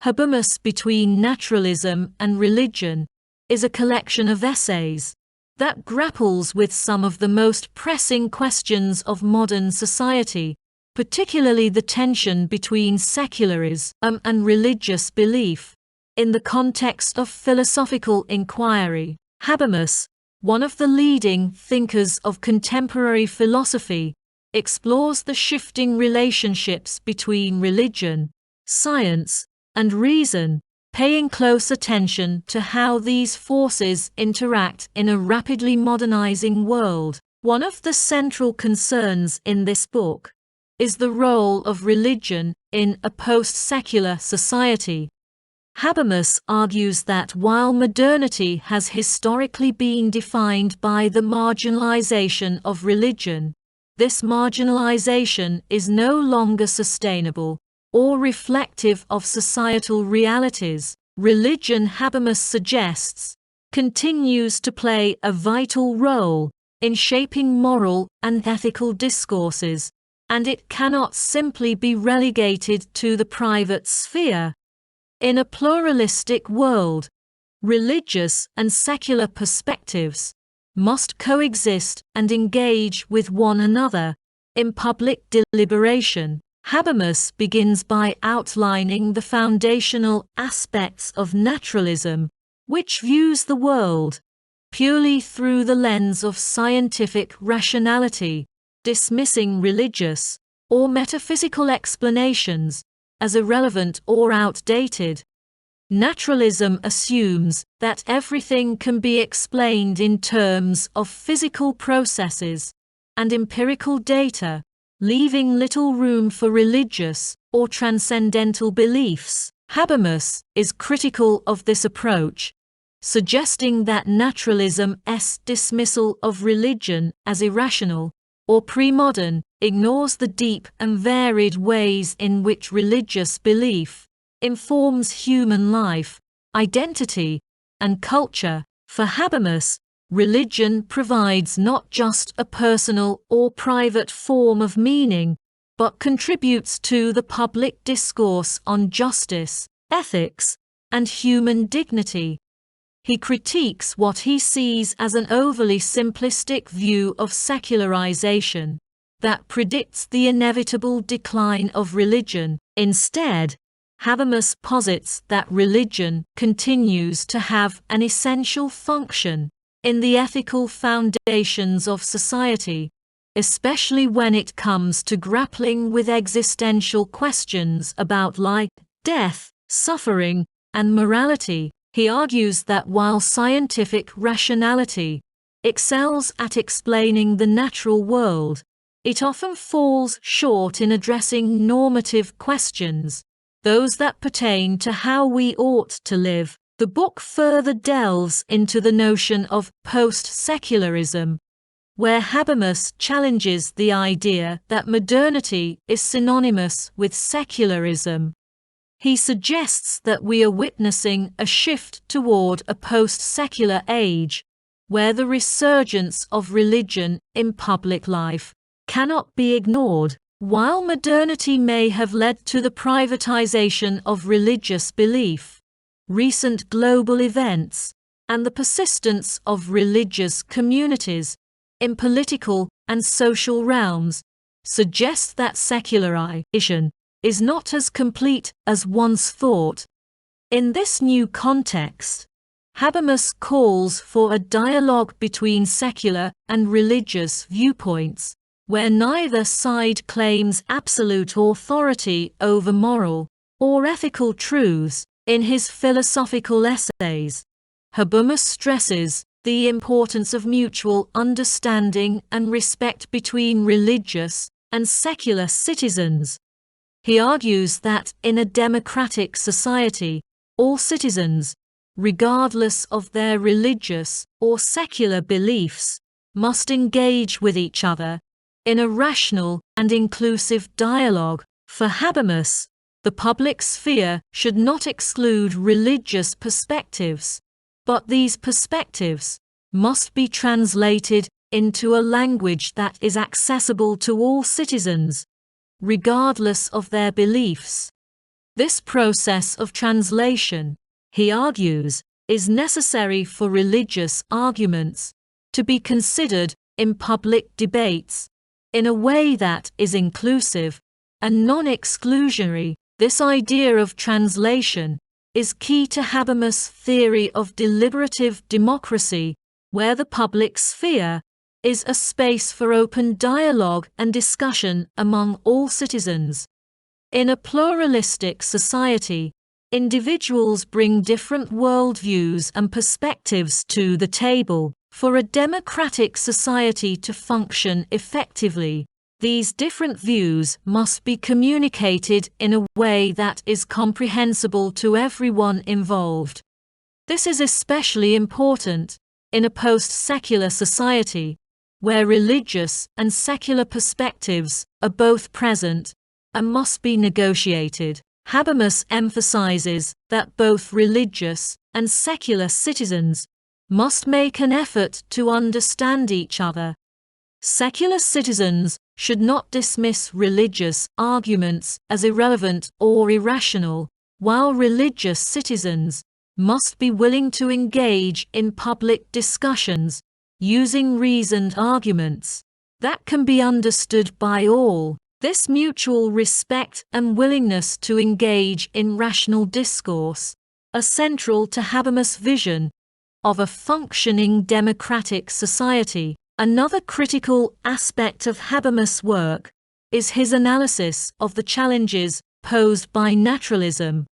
Habermas Between Naturalism and Religion is a collection of essays that grapples with some of the most pressing questions of modern society, particularly the tension between secularism and religious belief. In the context of philosophical inquiry, Habermas, one of the leading thinkers of contemporary philosophy, explores the shifting relationships between religion, science, and reason, paying close attention to how these forces interact in a rapidly modernizing world. One of the central concerns in this book is the role of religion in a post-secular society. Habermas argues that while modernity has historically been defined by the marginalization of religion, this marginalization is no longer sustainable or reflective of societal realities. Religion, Habermas suggests, continues to play a vital role in shaping moral and ethical discourses, and it cannot simply be relegated to the private sphere. In a pluralistic world, religious and secular perspectives must coexist and engage with one another in public deliberation. Habermas begins by outlining the foundational aspects of naturalism, which views the world purely through the lens of scientific rationality, dismissing religious or metaphysical explanations as irrelevant or outdated. Naturalism assumes that everything can be explained in terms of physical processes and empirical data, leaving little room for religious or transcendental beliefs. Habermas is critical of this approach, suggesting that naturalism's dismissal of religion as irrational or pre-modern ignores the deep and varied ways in which religious belief informs human life, identity, and culture. For Habermas, religion provides not just a personal or private form of meaning, but contributes to the public discourse on justice, ethics, and human dignity. He critiques what he sees as an overly simplistic view of secularization that predicts the inevitable decline of religion. Instead, Habermas posits that religion continues to have an essential function in the ethical foundations of society, especially when it comes to grappling with existential questions about life, death, suffering, and morality. He argues that while scientific rationality excels at explaining the natural world, it often falls short in addressing normative questions, those that pertain to how we ought to live. The book further delves into the notion of post-secularism, where Habermas challenges the idea that modernity is synonymous with secularism. He suggests that we are witnessing a shift toward a post-secular age, where the resurgence of religion in public life cannot be ignored. While modernity may have led to the privatization of religious belief, recent global events, and the persistence of religious communities in political and social realms suggest that secularization is not as complete as once thought. In this new context, Habermas calls for a dialogue between secular and religious viewpoints, where neither side claims absolute authority over moral or ethical truths. In his philosophical essays, Habermas stresses the importance of mutual understanding and respect between religious and secular citizens. He argues that in a democratic society, all citizens, regardless of their religious or secular beliefs, must engage with each other in a rational and inclusive dialogue. For Habermas, the public sphere should not exclude religious perspectives, but these perspectives must be translated into a language that is accessible to all citizens, regardless of their beliefs. This process of translation, he argues, is necessary for religious arguments to be considered in public debates in a way that is inclusive and non-exclusionary. This idea of translation is key to Habermas' theory of deliberative democracy, where the public sphere is a space for open dialogue and discussion among all citizens. In a pluralistic society, individuals bring different worldviews and perspectives to the table. For a democratic society to function effectively, these different views must be communicated in a way that is comprehensible to everyone involved. This is especially important in a post-secular society, where religious and secular perspectives are both present and must be negotiated. Habermas emphasizes that both religious and secular citizens must make an effort to understand each other. Secular citizens should not dismiss religious arguments as irrelevant or irrational, while religious citizens must be willing to engage in public discussions using reasoned arguments that can be understood by all. This mutual respect and willingness to engage in rational discourse are central to Habermas' vision of a functioning democratic society. Another critical aspect of Habermas' work is his analysis of the challenges posed by naturalism.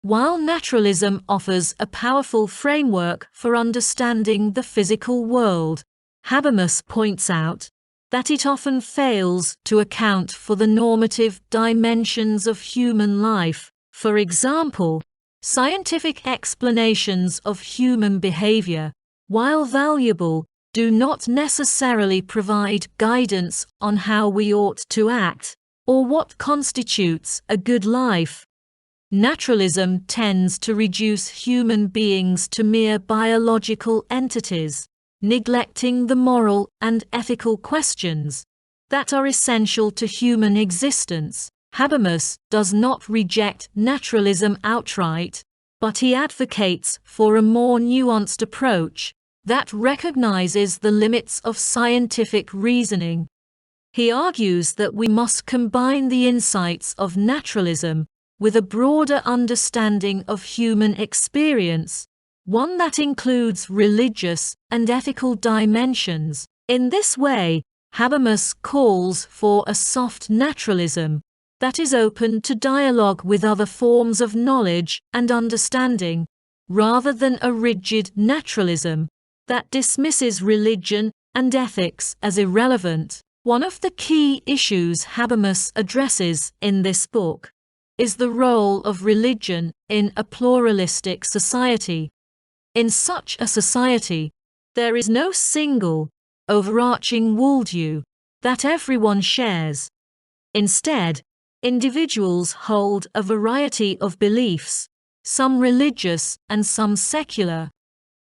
While naturalism offers a powerful framework for understanding the physical world, Habermas points out that it often fails to account for the normative dimensions of human life. For example, scientific explanations of human behavior, while valuable, do not necessarily provide guidance on how we ought to act or what constitutes a good life. Naturalism tends to reduce human beings to mere biological entities, neglecting the moral and ethical questions that are essential to human existence. Habermas does not reject naturalism outright, but he advocates for a more nuanced approach that recognizes the limits of scientific reasoning. He argues that we must combine the insights of naturalism with a broader understanding of human experience, one that includes religious and ethical dimensions. In this way, Habermas calls for a soft naturalism that is open to dialogue with other forms of knowledge and understanding, rather than a rigid naturalism that dismisses religion and ethics as irrelevant. One of the key issues Habermas addresses in this book is the role of religion in a pluralistic society. In such a society, there is no single, overarching worldview that everyone shares. Instead, individuals hold a variety of beliefs, some religious and some secular.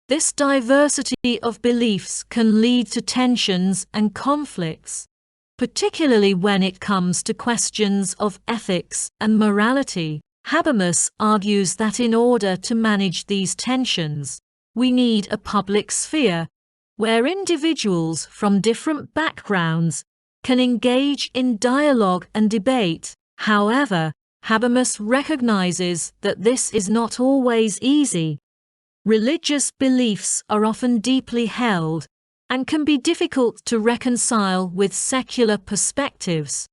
This diversity of beliefs can lead to tensions and conflicts, particularly when it comes to questions of ethics and morality. Habermas argues that in order to manage these tensions, we need a public sphere where individuals from different backgrounds can engage in dialogue and debate. However, Habermas recognizes that this is not always easy. Religious beliefs are often deeply held and can be difficult to reconcile with secular perspectives.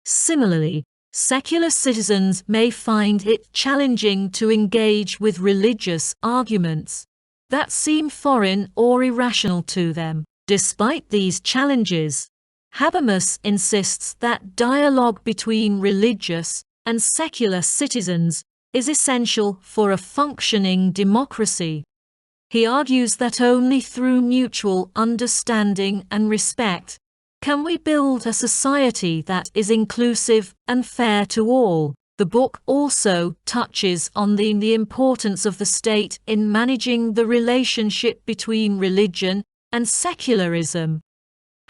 Similarly, secular citizens may find it challenging to engage with religious arguments that seem foreign or irrational to them. Despite these challenges, Habermas insists that dialogue between religious and secular citizens is essential for a functioning democracy. He argues that only through mutual understanding and respect can we build a society that is inclusive and fair to all. The book also touches on the importance of the state in managing the relationship between religion and secularism.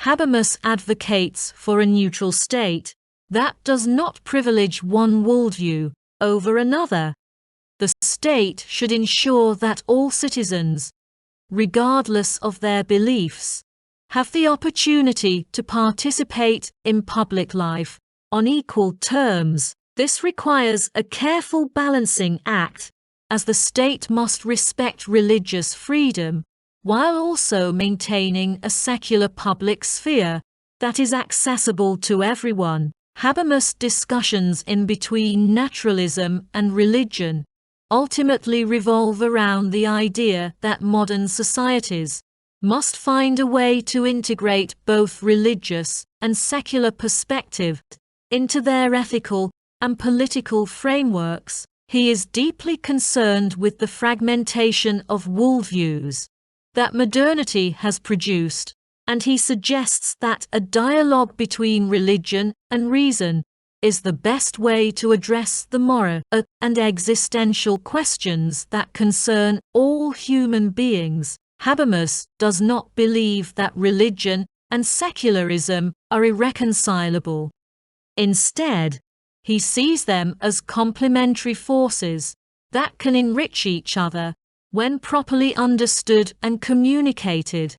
Habermas advocates for a neutral state that does not privilege one worldview over another. The state should ensure that all citizens, regardless of their beliefs, have the opportunity to participate in public life on equal terms. This requires a careful balancing act, as the state must respect religious freedom while also maintaining a secular public sphere that is accessible to everyone. Habermas' discussions in between naturalism and religion ultimately revolve around the idea that modern societies must find a way to integrate both religious and secular perspectives into their ethical and political frameworks. He is deeply concerned with the fragmentation of worldviews that modernity has produced, and he suggests that a dialogue between religion and reason is the best way to address the moral and existential questions that concern all human beings. Habermas does not believe that religion and secularism are irreconcilable. Instead, he sees them as complementary forces that can enrich each other when properly understood and communicated.